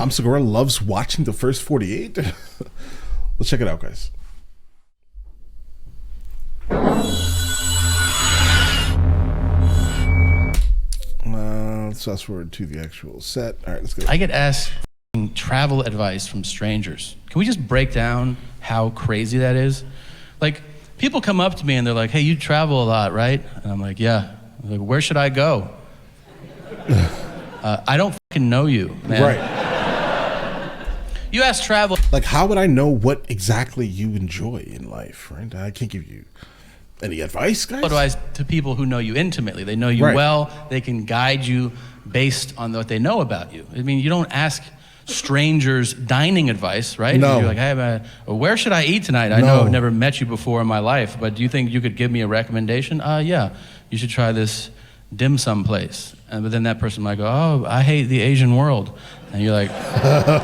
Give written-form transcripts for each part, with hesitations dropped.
Tom Segura loves watching the first 48. Let's check it out, guys. Let's fast forward to the actual set. All right, let's go. I get asked travel advice from strangers. Can we just break down how crazy that is? Like, people come up to me and they're like, hey, you travel a lot, right? And I'm like, yeah. I'm like, where should I go? I don't fucking know you, man. Right. You ask travel. Like, how would I know what exactly you enjoy in life, right? I can't give you any advice, guys. Advice to people who know you intimately. They know you well. They can guide you based on what they know about you. I mean, you don't ask strangers dining advice, right? No. You're like, hey, where should I eat tonight? I know I've never met you before in my life, but do you think you could give me a recommendation? Yeah, you should try this dim sum place. But then that person might go, oh, I hate the Asian world. And you're like,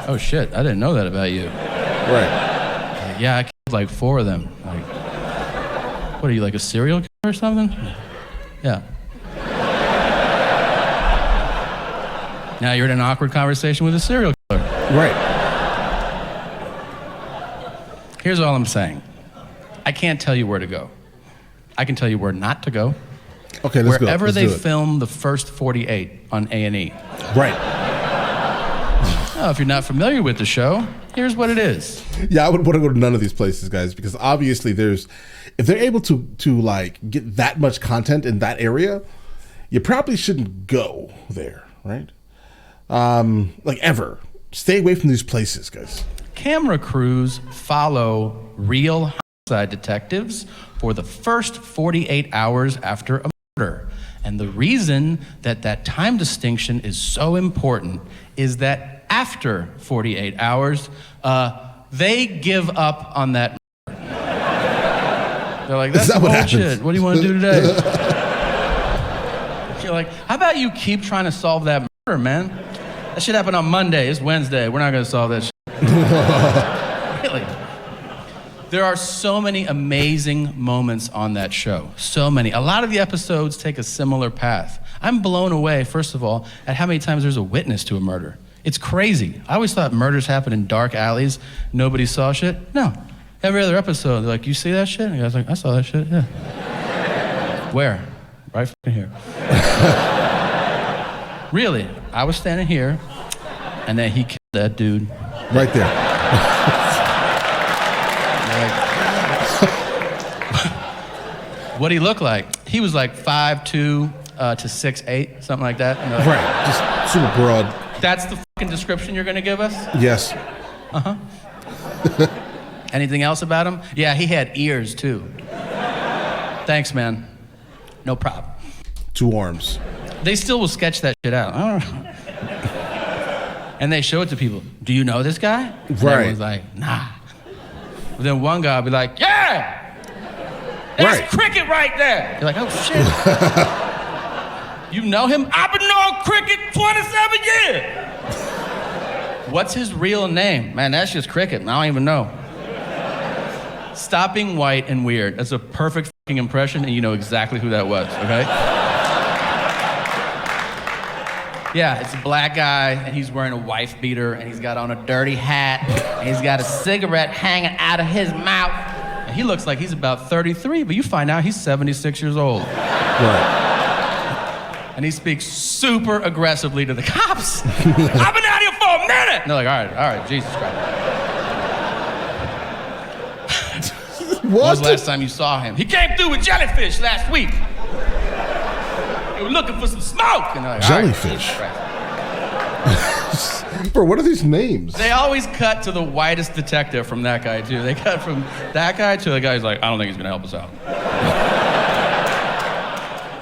oh shit, I didn't know that about you. Right. Like, yeah, I killed like 4 of them. Like, what are you, like a serial killer or something? Yeah. Now you're in an awkward conversation with a serial killer. Right. Here's all I'm saying. I can't tell you where to go. I can tell you where not to go. Okay, let's go. Wherever Let's they do it. film the first 48 on A&E. Right. Oh, if you're not familiar with the show, here's what it is. Yeah, I would want to go to none of these places, guys, because obviously if they're able to like get that much content in that area, you probably shouldn't go there, right? Like ever. Stay away from these places, guys. Camera crews follow real homicide detectives for the first 48 hours after a murder. And the reason that time distinction is so important is that after 48 hours, they give up on that murder. They're like, that's bullshit. What do you want to do today? You're like, how about you keep trying to solve that murder, man? That shit happened on Monday. It's Wednesday. We're not going to solve that shit. Really. There are so many amazing moments on that show. So many. A lot of the episodes take a similar path. I'm blown away, first of all, at how many times there's a witness to a murder. It's crazy. I always thought murders happen in dark alleys. Nobody saw shit. No. Every other episode, they're like, you see that shit? And I was like, I saw that shit, yeah. Where? Right fucking here. Really, I was standing here, and then he killed that dude. Right there. What'd he look like? He was like 5'2" to 6'8", something like that. Like, right, just super broad. That's the fucking description you're gonna give us? Yes. Uh-huh. Anything else about him? Yeah, he had ears too. Thanks, man. No problem. 2 arms. They still will sketch that shit out. I don't know. And they show it to people. Do you know this guy? And right. Everyone's like, nah. But then one guy will be like, yeah! That's Cricket right there. You're like, oh shit. You know him? I've been knowing Cricket 27 years. What's his real name? Man, that's just Cricket. I don't even know. Stop being white and weird. That's a perfect fucking impression, and you know exactly who that was, okay? Yeah, it's a black guy, and he's wearing a wife beater, and he's got on a dirty hat, and he's got a cigarette hanging out of his mouth. And he looks like he's about 33, but you find out he's 76 years old. Right. And he speaks super aggressively to the cops. I've been out here for a minute! And they're like, all right, Jesus Christ. When was the last time you saw him? He came through with jellyfish last week. They were looking for some smoke. And they're like, jellyfish? Bro, what are these names? They always cut to the whitest detective from that guy, too. They cut from that guy to the guy who's like, I don't think he's gonna help us out.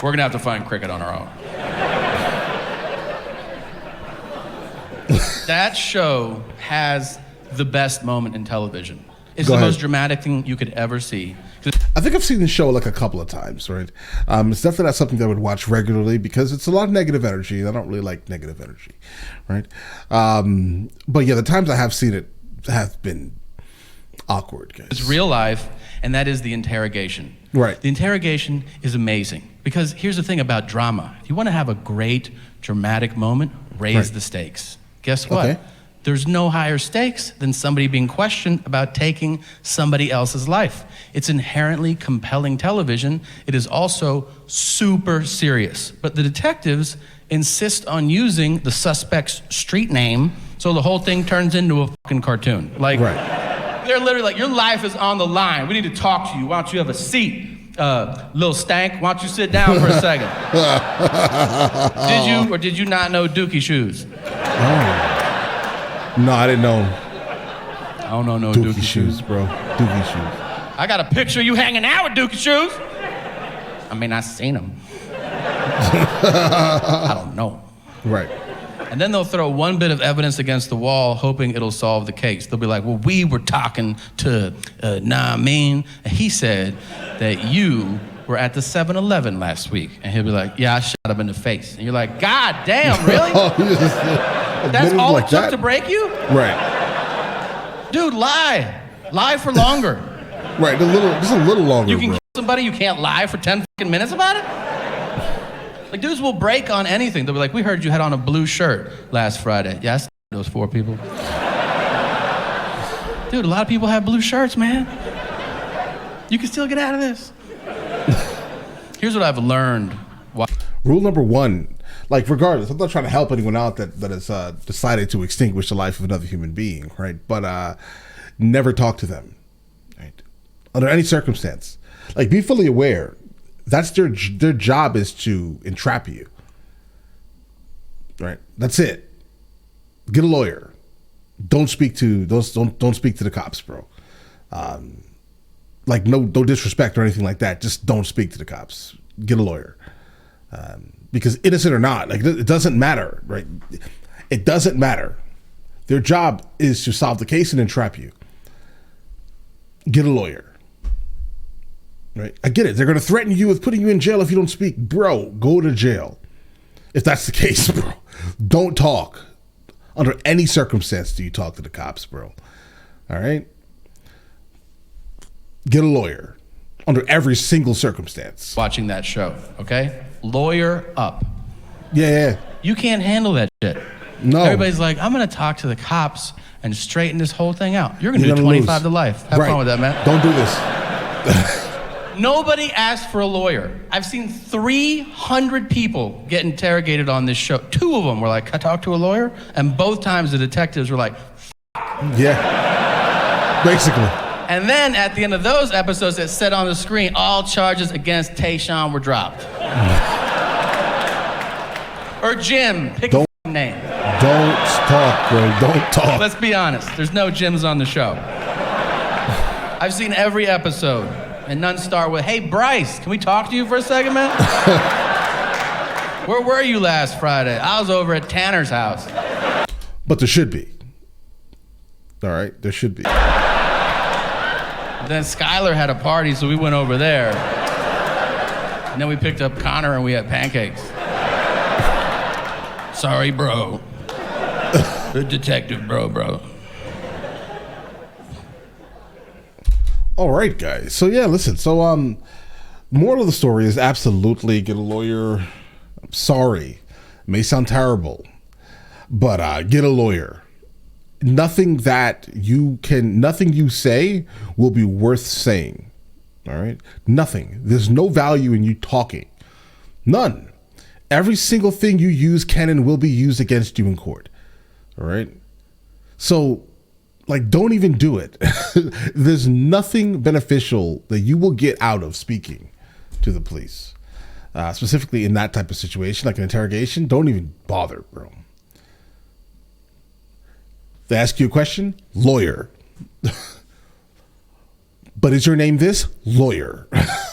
We're gonna have to find Cricket on our own. That show has the best moment in television. It's the most dramatic thing you could ever see. I think I've seen the show like a couple of times, right? It's definitely not something that I would watch regularly because it's a lot of negative energy. And I don't really like negative energy, right? But yeah, the times I have seen it have been awkward, guys. It's real life, and that is the interrogation. Right. The interrogation is amazing because here's the thing about drama. If you want to have a great dramatic moment, raise the stakes. Guess what? Okay. There's no higher stakes than somebody being questioned about taking somebody else's life. It's inherently compelling television. It is also super serious. But the detectives insist on using the suspect's street name, so the whole thing turns into a fucking cartoon. Like, they're literally like, your life is on the line. We need to talk to you. Why don't you have a seat? Little stank, why don't you sit down for a second? Did you or did you not know Dookie shoes? No, I didn't know. I don't know no Dookie shoes, bro. Dookie shoes. I got a picture of you hanging out with Dookie shoes. I mean, I seen them. I don't know. Right. And then they'll throw one bit of evidence against the wall, hoping it'll solve the case. They'll be like, well, we were talking to Namin, and he said that you were at the 7-Eleven last week. And he'll be like, yeah, I shot him in the face. And you're like, God damn, really? That's all it took to break you? Right. Dude, lie. Lie for longer. Right, just a little longer, You can bro. kill somebody, you can't lie for 10 fucking minutes about it? Like, dudes will break on anything. They'll be like, we heard you had on a blue shirt last Friday. Yeah, I those 4 people. Dude, a lot of people have blue shirts, man. You can still get out of this. Here's what I've learned. Rule number 1, like, regardless, I'm not trying to help anyone out that has decided to extinguish the life of another human being, right? But never talk to them, right? Under any circumstance. Like, be fully aware. That's their job, is to entrap you, right? That's it. Get a lawyer. Don't speak to those. Don't speak to the cops, bro. Like, no disrespect or anything like that. Just don't speak to the cops. Get a lawyer, because innocent or not, like, it doesn't matter, right? It doesn't matter. Their job is to solve the case and entrap you. Get a lawyer. Right, I get it. They're going to threaten you with putting you in jail if you don't speak. Bro, go to jail. If that's the case, bro. Don't talk. Under any circumstance do you talk to the cops, bro. All right? Get a lawyer. Under every single circumstance. Watching that show, okay? Lawyer up. Yeah. You can't handle that shit. No. Everybody's like, I'm going to talk to the cops and straighten this whole thing out. You're going to do 25 to life. Have fun with that, man. Don't do this. Nobody asked for a lawyer. I've seen 300 people get interrogated on this show. 2 of them were like, can I talk to a lawyer? And both times the detectives were like, yeah, basically. And then at the end of those episodes, it said on the screen, all charges against Tayshawn were dropped. Or Jim, pick a name. Don't talk, bro. Don't talk. Let's be honest, there's no Jims on the show. I've seen every episode. And none start with, hey, Bryce, can we talk to you for a second, man? Where were you last Friday? I was over at Tanner's house. But there should be. All right, there should be. Then Skylar had a party, so we went over there. And then we picked up Connor and we had pancakes. Sorry, bro. The detective, bro. All right, guys. So yeah, listen. So moral of the story is absolutely get a lawyer. I'm sorry, it may sound terrible, but get a lawyer. Nothing you say will be worth saying. All right, nothing. There's no value in you talking. None. Every single thing you use can and will be used against you in court. All right. So, like, don't even do it. There's nothing beneficial that you will get out of speaking to the police, specifically in that type of situation, like an interrogation. Don't even bother, bro. They ask you a question, lawyer. But is your name this? Lawyer.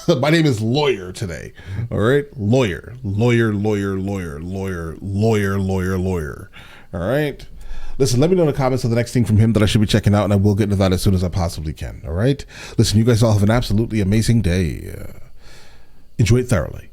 My name is Lawyer today. All right? Lawyer. All right? Listen, let me know in the comments of the next thing from him that I should be checking out, and I will get into that as soon as I possibly can. All right? Listen, you guys all have an absolutely amazing day. Enjoy it thoroughly.